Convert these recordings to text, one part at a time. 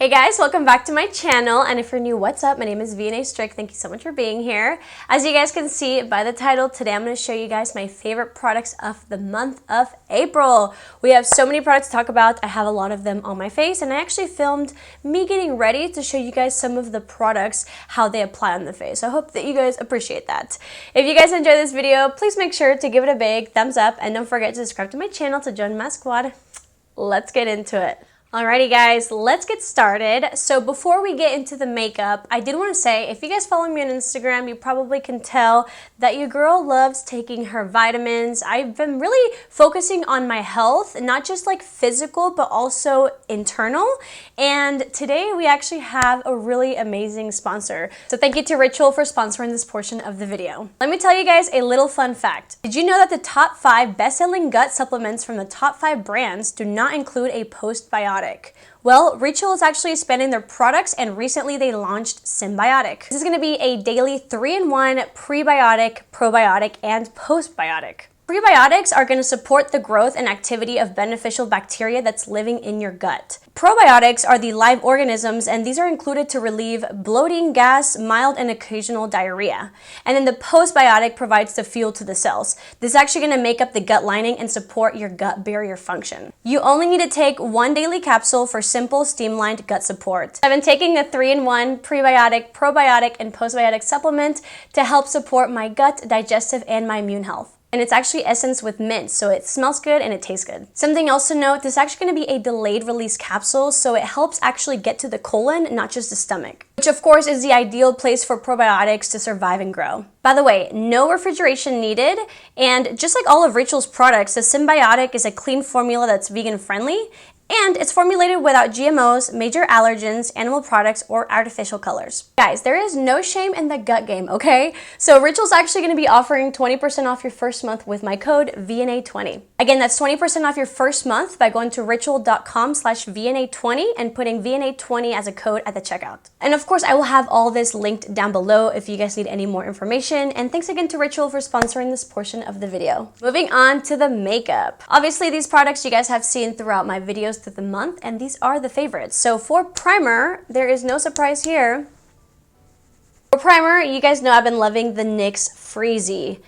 Hey guys, welcome back to my channel, and if you're new, what's up? My name is vianney.strick. Thank you so much for being here. As you guys can see by the title, today I'm going to show you guys my favorite products of the month of April. We have so many products to talk about. I have a lot of them on my face, and I actually filmed me getting ready to show you guys some of the products, how they apply on the face. So I hope that you guys appreciate that. If you guys enjoy this video, please make sure to give it a big thumbs up, and don't forget to subscribe to my channel to join my squad. Let's get into it. Alrighty guys, let's get started. So before we get into the makeup, I did want to say, if you guys follow me on Instagram, you probably can tell that your girl loves taking her vitamins. I've been really focusing on my health, not just like physical, but also internal. And today we actually have a really amazing sponsor. So thank you to Ritual for sponsoring this portion of the video. Let me tell you guys a little fun fact. Did you know that the top 5 best-selling gut supplements from the top 5 brands do not include a postbiotic? Well, Ritual is actually expanding their products, and recently they launched Symbiotic. This is going to be a daily 3-in-1 prebiotic, probiotic, and postbiotic. Prebiotics are going to support the growth and activity of beneficial bacteria that's living in your gut. Probiotics are the live organisms, and these are included to relieve bloating, gas, mild and occasional diarrhea. And then the postbiotic provides the fuel to the cells. This is actually going to make up the gut lining and support your gut barrier function. You only need to take 1 daily capsule for simple, streamlined gut support. I've been taking a 3-in-1 prebiotic, probiotic, and postbiotic supplement to help support my gut, digestive, and my immune health. And it's actually essence with mint, so it smells good and it tastes good. Something else to note, this is actually going to be a delayed release capsule, so it helps actually get to the colon, not just the stomach, which of course is the ideal place for probiotics to survive and grow. By the way, no refrigeration needed, and just like all of Ritual's products, the Symbiotic is a clean formula that's vegan friendly, and it's formulated without GMOs, major allergens, animal products, or artificial colors. Guys, there is no shame in the gut game, okay? So Ritual's actually going to be offering 20% off your first month with my code vianney20. Again, that's 20% off your first month by going to ritual.com/vianney20 and putting vianney20 as a code at the checkout. And of course, I will have all this linked down below if you guys need any more information. And thanks again to Ritual for sponsoring this portion of the video. Moving on to the makeup. Obviously, these products you guys have seen throughout my videos through the month, and these are the favorites. So for primer, there is no surprise here. For primer, you guys know I've been loving the NYX Freezy.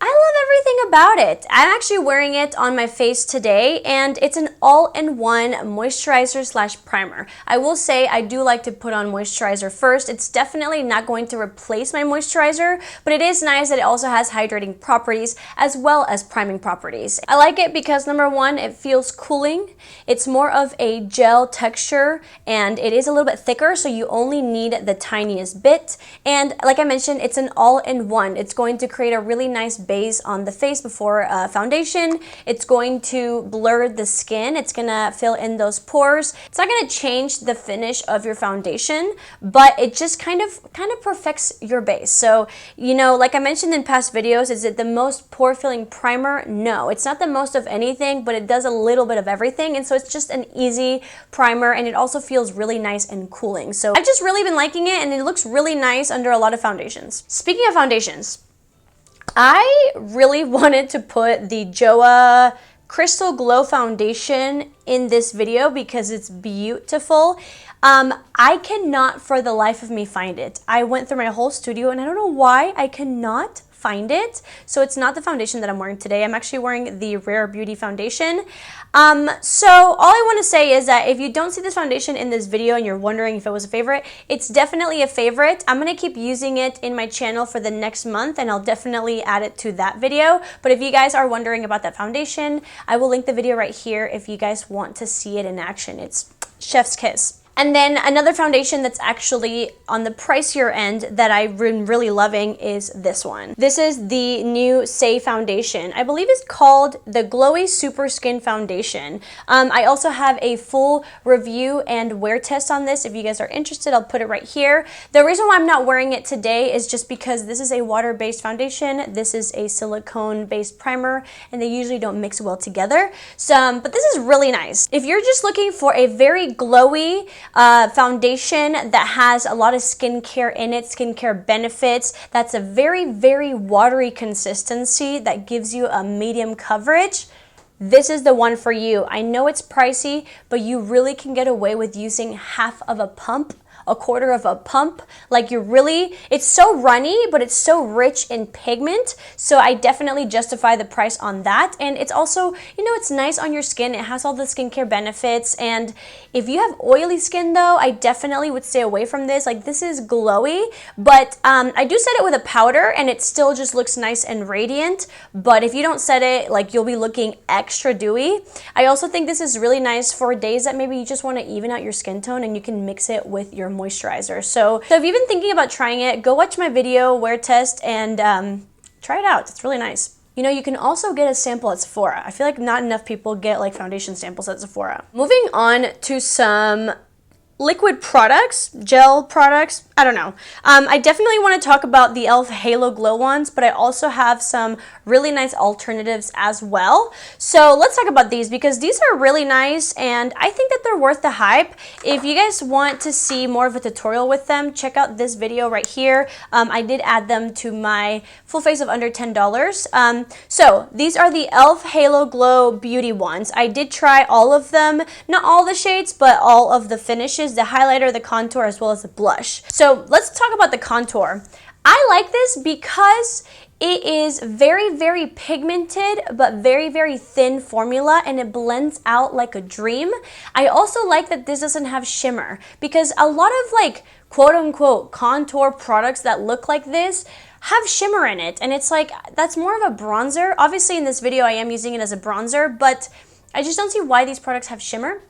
I love everything about it. I'm actually wearing it on my face today, and it's an all-in-one moisturizer/primer. I will say I do like to put on moisturizer first. It's definitely not going to replace my moisturizer, but it is nice that it also has hydrating properties as well as priming properties. I like it because number one, it feels cooling. It's more of a gel texture, and it is a little bit thicker, so you only need the tiniest bit. And like I mentioned, it's an all-in-one. It's going to create a really nice base on the face before foundation. It's going to blur the skin. It's gonna fill in those pores. It's not gonna change the finish of your foundation, but it just kind of perfects your base. So, you know, like I mentioned in past videos, is it the most pore filling primer? No, it's not the most of anything, but it does a little bit of everything. And so it's just an easy primer, and it also feels really nice and cooling. So I've just really been liking it, and it looks really nice under a lot of foundations. Speaking of foundations, I really wanted to put the Joah Crystal Glow Foundation in this video because it's beautiful. I cannot for the life of me find it. I went through my whole studio, and I don't know why I cannot find it. So it's not the foundation that I'm wearing today. I'm actually wearing the Rare Beauty foundation. So all I want to say is that if you don't see this foundation in this video and you're wondering if it was a favorite, it's definitely a favorite. I'm going to keep using it in my channel for the next month, and I'll definitely add it to that video. But if you guys are wondering about that foundation, I will link the video right here if you guys want to see it in action. It's chef's kiss. And then another foundation that's actually on the pricier end that I've been really loving is this one. This is the new Saie foundation. I believe it's called the Glowy Super Skin Foundation. I also have a full review and wear test on this. If you guys are interested, I'll put it right here. The reason why I'm not wearing it today is just because this is a water-based foundation. This is a silicone-based primer, and they usually don't mix well together. So, but this is really nice. If you're just looking for a very glowy, foundation that has a lot of skincare in it, skincare benefits, that's a very, very watery consistency that gives you a medium coverage, this is the one for you. I know it's pricey, but you really can get away with using half of a pump, a quarter of a pump. Like it's so runny, but it's so rich in pigment. So I definitely justify the price on that. And it's also, it's nice on your skin. It has all the skincare benefits. And if you have oily skin though, I definitely would stay away from this. Like this is glowy, but I do set it with a powder and it still just looks nice and radiant. But if you don't set it, like you'll be looking extra dewy. I also think this is really nice for days that maybe you just want to even out your skin tone and you can mix it with your moisturizer. So if you've been thinking about trying it, go watch my video, wear test, and try it out. It's really nice. You can also get a sample at Sephora. I feel like not enough people get like foundation samples at Sephora. Moving on to some liquid products, gel products, I don't know. I definitely want to talk about the e.l.f. Halo Glow ones, but I also have some really nice alternatives as well. So let's talk about these because these are really nice and I think that they're worth the hype. If you guys want to see more of a tutorial with them, check out this video right here. I did add them to my full face of under $10. So these are the e.l.f. Halo Glow Beauty ones. I did try all of them, not all the shades, but all of the finishes, the highlighter, the contour, as well as the blush. So let's talk about the contour. I like this because it is very, very pigmented, but very, very thin formula, and it blends out like a dream. I also like that this doesn't have shimmer because a lot of like quote unquote contour products that look like this have shimmer in it, and it's like that's more of a bronzer. Obviously in this video I am using it as a bronzer, but I just don't see why these products have shimmer.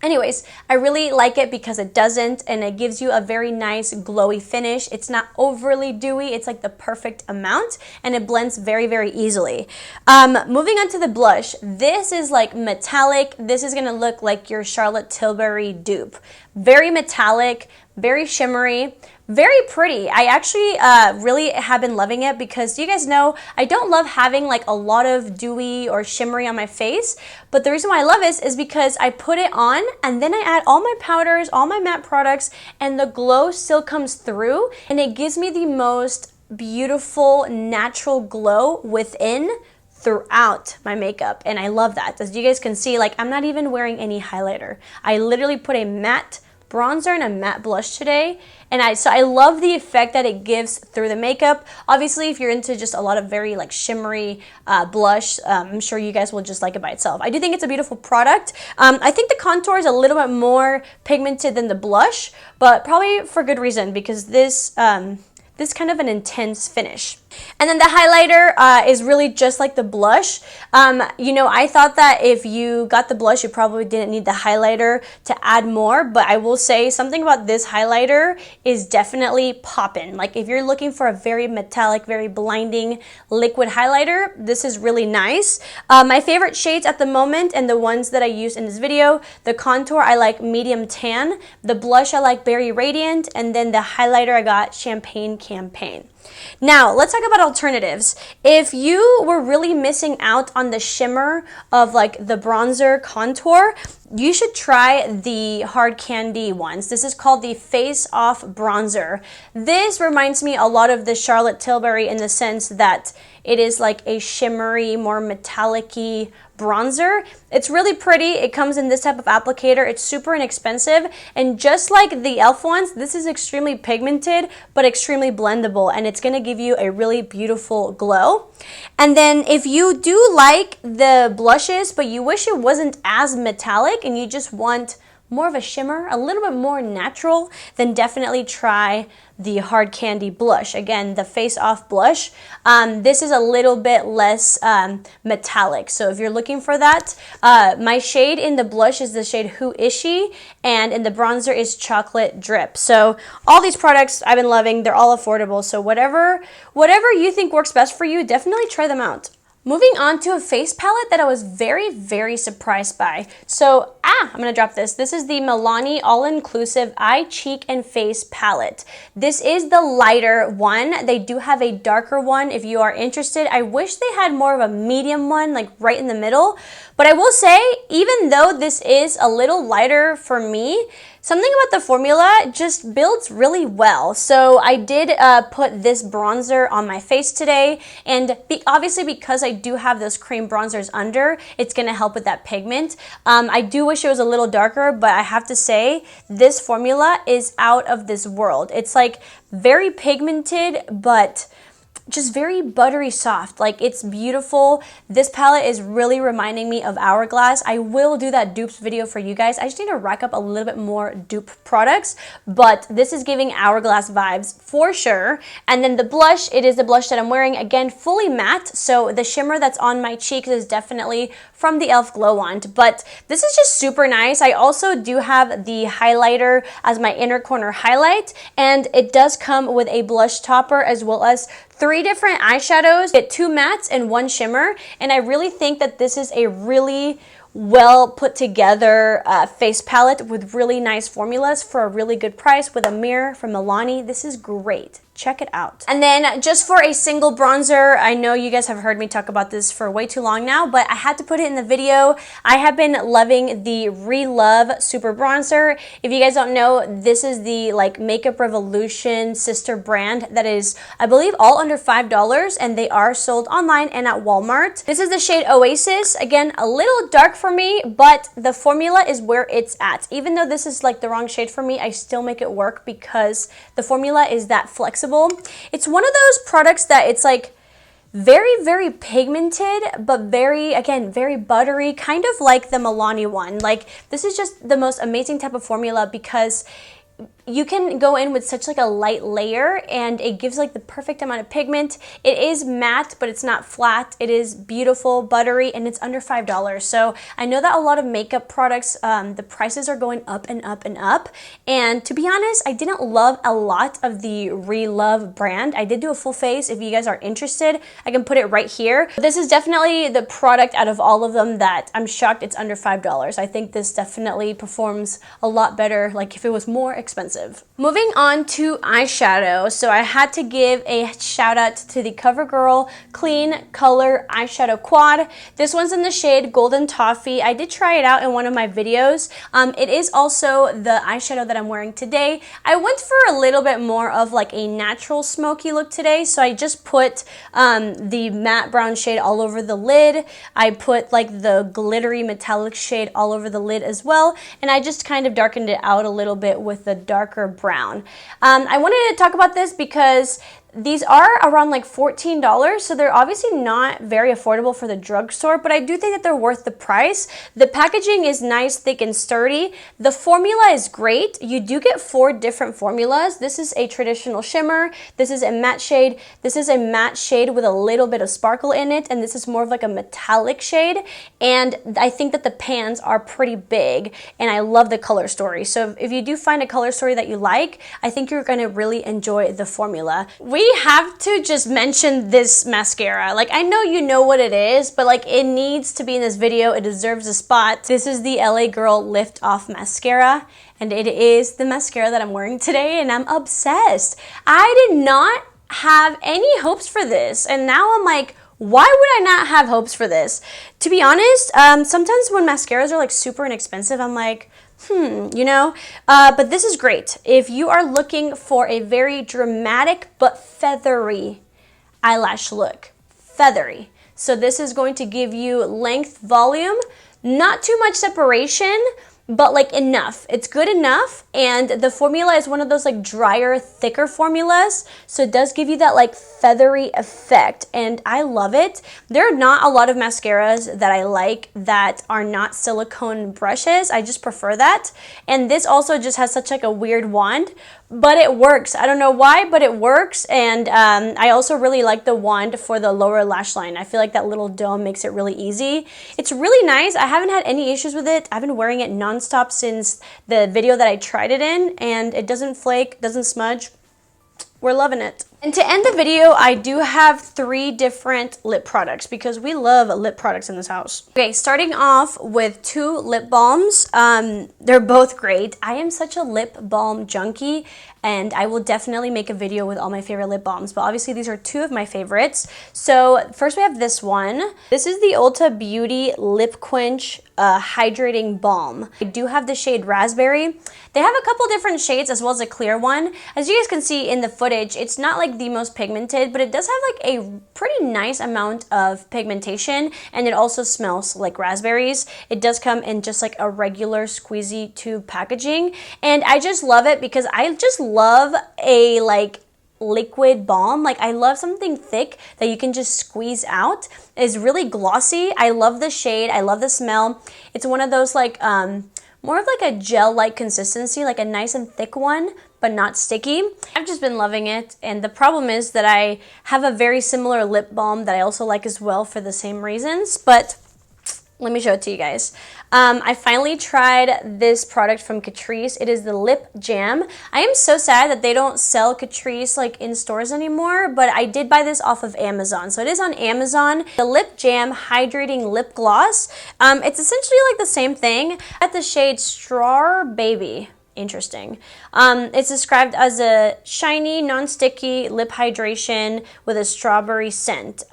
Anyways, I really like it because it doesn't, and it gives you a very nice glowy finish. It's not overly dewy, it's like the perfect amount, and it blends very, very easily. Moving on to the blush, this is like metallic. This is gonna look like your Charlotte Tilbury dupe. Very metallic, very shimmery, very pretty. I actually really have been loving it because you guys know I don't love having like a lot of dewy or shimmery on my face, but the reason why I love this is because I put it on and then I add all my powders, all my matte products, and the glow still comes through and it gives me the most beautiful natural glow within throughout my makeup, and I love that. As you guys can see, like I'm not even wearing any highlighter. I literally put a matte bronzer and a matte blush today, and so I love the effect that it gives through the makeup. Obviously if you're into just a lot of very like shimmery blush, I'm sure you guys will just like it by itself. I do think it's a beautiful product. I think the contour is a little bit more pigmented than the blush, but probably for good reason because this kind of an intense finish. And then the highlighter is really just like the blush. I thought that if you got the blush, you probably didn't need the highlighter to add more, but I will say something about this highlighter is definitely poppin'. Like if you're looking for a very metallic, very blinding liquid highlighter, this is really nice. My favorite shades at the moment and the ones that I used in this video, the contour I like medium tan, the blush I like berry radiant, and then the highlighter I got champagne campaign. Now, let's talk about alternatives. If you were really missing out on the shimmer of like the bronzer contour, you should try the hard candy ones. This is called the Face Off Bronzer. This reminds me a lot of the Charlotte Tilbury in the sense that it is like a shimmery, more metallic-y bronzer. It's really pretty. It comes in this type of applicator. It's super inexpensive, and just like the e.l.f. ones, this is extremely pigmented but extremely blendable, and it's going to give you a really beautiful glow. And then if you do like the blushes but you wish it wasn't as metallic and you just want more of a shimmer, a little bit more natural, then definitely try the hard candy blush. Again, the Face Off blush. This is a little bit less metallic, so if you're looking for that, my shade in the blush is the shade Who Is She, and in the bronzer is Chocolate Drip. So all these products I've been loving. They're all affordable, so whatever you think works best for you, definitely try them out. Moving on to a face palette that I was very, very surprised by. So, I'm gonna drop this. This is the Milani All-Inclusive Eye, Cheek, and Face Palette. This is the lighter one. They do have a darker one if you are interested. I wish they had more of a medium one, like right in the middle. But I will say, even though this is a little lighter for me, Something about the formula just builds really well. So I did put this bronzer on my face today, and obviously because I do have those cream bronzers under, it's gonna help with that pigment. I do wish it was a little darker, but I have to say this formula is out of this world. It's like very pigmented, but just very buttery soft. Like, it's beautiful. This palette is really reminding me of Hourglass. I will do that dupes video for you guys. I just need to rack up a little bit more dupe products, but this is giving Hourglass vibes for sure. And then the blush, it is the blush that I'm wearing, again, fully matte. So the shimmer that's on my cheeks is definitely from the e.l.f. Glow Wand, but this is just super nice. I also do have the highlighter as my inner corner highlight, and it does come with a blush topper as well as 3 different eyeshadows. Get 2 mattes and 1 shimmer, and I really think that this is a really well put together face palette with really nice formulas for a really good price with a mirror from Milani. This is great. Check it out. And then just for a single bronzer, I know you guys have heard me talk about this for way too long now, but I had to put it in the video. I have been loving the Relove Super Bronzer. If you guys don't know, this is the like Makeup Revolution sister brand that is, I believe, all under $5, and they are sold online and at Walmart. This is the shade Oasis. Again, a little dark for me, but the formula is where it's at. Even though this is like the wrong shade for me, I still make it work because the formula is that flexible. It's one of those products that it's like very, very pigmented, but very, again, very buttery, kind of like the Milani one. Like, this is just the most amazing type of formula because you can go in with such like a light layer and it gives like the perfect amount of pigment. It is matte, but it's not flat. It is beautiful, buttery, and it's under $5. So I know that a lot of makeup products, the prices are going up and up and up. And to be honest, I didn't love a lot of the Relove brand. I did do a full face. If you guys are interested, I can put it right here. This is definitely the product out of all of them that I'm shocked it's under $5. I think this definitely performs a lot better, like if it was more expensive. Moving on to eyeshadow. So I had to give a shout out to the Covergirl Clean Color Eyeshadow Quad. This one's in the shade Golden Toffee. I did try it out in one of my videos. It is also the eyeshadow that I'm wearing today. I went for a little bit more of like a natural smoky look today, so I just put the matte brown shade all over the lid. I put like the glittery metallic shade all over the lid as well, and I just kind of darkened it out a little bit with the darker brown. I wanted to talk about this because these are around like $14, so they're obviously not very affordable for the drugstore, but I do think that they're worth the price. The packaging is nice, thick, and sturdy. The formula is great. You do get 4 different formulas. This is a traditional shimmer. This is a matte shade. This is a matte shade with a little bit of sparkle in it, and this is more of like a metallic shade. And I think that the pans are pretty big, and I love the color story. So if you do find a color story that you like, I think you're going to really enjoy the formula. We have to just mention this mascara. Like, I know you know what it is, but like it needs to be in this video. It deserves a spot. This is the LA Girl Lift Off Mascara, and it is the mascara that I'm wearing today, and I'm obsessed. I did not have any hopes for this, and now I'm like, why would I not have hopes for this? To be honest, sometimes when mascaras are like super inexpensive, I'm like, you know, but this is great. If you are looking for a very dramatic but feathery eyelash look, feathery. So this is going to give you length, volume, not too much separation, but like enough. It's good enough, and the formula is one of those like drier, thicker formulas, so it does give you that like feathery effect, and I love it. There are not a lot of mascaras that I like that are not silicone brushes. I just prefer that, and this also just has such like a weird wand, but it works. I don't know why, but it works, and I also really like the wand for the lower lash line. I feel like that little dome makes it really easy. It's really nice. I haven't had any issues with it. I've been wearing it nonstop since the video that I tried it in, and it doesn't flake, doesn't smudge. We're loving it. And to end the video, I do have 3 different lip products because we love lip products in this house. Okay, starting off with 2 lip balms. They're both great. I am such a lip balm junkie, and I will definitely make a video with all my favorite lip balms, but obviously these are 2 of my favorites. So first we have this one. This is the Ulta Beauty Lip Quench Hydrating Balm. I do have the shade Raspberry. They have a couple different shades as well as a clear one. As you guys can see in the footage, it's not like the most pigmented, but it does have like a pretty nice amount of pigmentation, and it also smells like raspberries. It does come in just like a regular squeezy tube packaging, and I just love it because I just love a like liquid balm. Like, I love something thick that you can just squeeze out. It's really glossy. I love the shade. I love the smell. It's one of those like more of like a gel-like consistency, like a nice and thick one, but not sticky. I've just been loving it, and the problem is that I have a very similar lip balm that I also like as well for the same reasons, but let me show it to you guys. I finally tried this product from Catrice. It is the Lip Jam. I am so sad that they don't sell Catrice like in stores anymore, but I did buy this off of Amazon. So it is on Amazon. The Lip Jam Hydrating Lip Gloss. It's essentially like the same thing. At the shade Straw Baby. Interesting. It's described as a shiny, non-sticky lip hydration with a strawberry scent.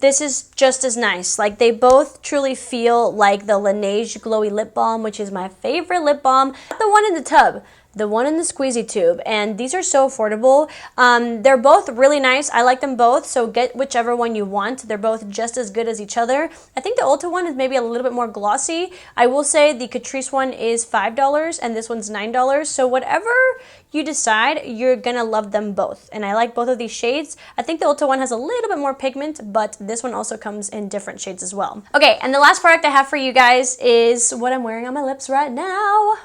This is just as nice. Like, they both truly feel like the Laneige Glowy Lip Balm, which is my favorite lip balm. The one in the tub, the one in the squeezy tube, and these are so affordable. They're both really nice. I like them both, so get whichever one you want. They're both just as good as each other. I think the Ulta one is maybe a little bit more glossy. I will say the Catrice one is $5 and this one's $9, so whatever you decide, you're gonna love them both. And I like both of these shades. I think the Ulta one has a little bit more pigment, but this one also comes in different shades as well. Okay, and the last product I have for you guys is what I'm wearing on my lips right now.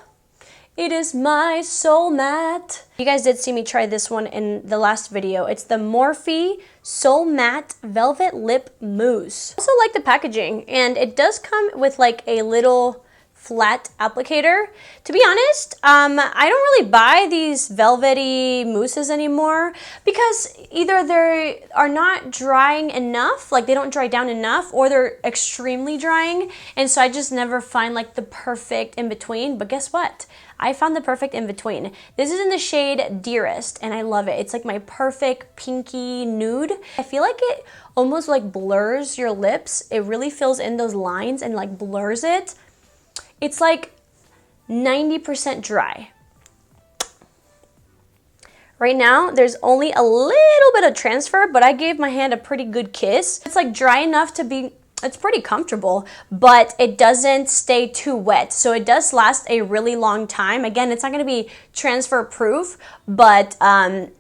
It is my Soul Matte. You guys did see me try this one in the last video. It's the Morphe Soul Matte Velvet Lip Mousse. I also like the packaging, and it does come with like a little flat applicator. To be honest, I don't really buy these velvety mousses anymore because either they are not drying enough, like they don't dry down enough, or they're extremely drying, and so I just never find like the perfect in between. But guess what? I found the perfect in between. This is in the shade Dearest, and I love it. It's like my perfect pinky nude. I feel like it almost like blurs your lips. It really fills in those lines and like blurs it. It's like 90% dry. Right now, there's only a little bit of transfer, but I gave my hand a pretty good kiss. It's like dry enough to be, it's pretty comfortable, but it doesn't stay too wet. So it does last a really long time. Again, it's not gonna be transfer proof, but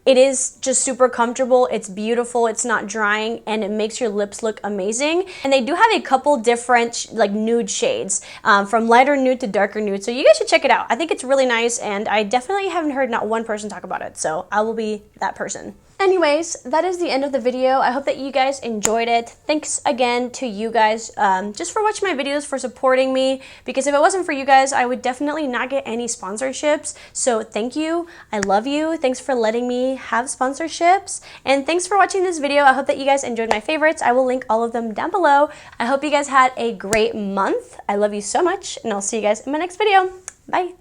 it is just super comfortable. It's beautiful, it's not drying, and it makes your lips look amazing. And they do have a couple different like nude shades, from lighter nude to darker nude. So you guys should check it out. I think it's really nice, and I definitely haven't heard not one person talk about it. So I will be that person. Anyways, that is the end of the video. I hope that you guys enjoyed it. Thanks again to you guys just for watching my videos, for supporting me, because if it wasn't for you guys, I would definitely not get any sponsorships. So thank you. I love you. Thanks for letting me have sponsorships. And thanks for watching this video. I hope that you guys enjoyed my favorites. I will link all of them down below. I hope you guys had a great month. I love you so much, and I'll see you guys in my next video. Bye.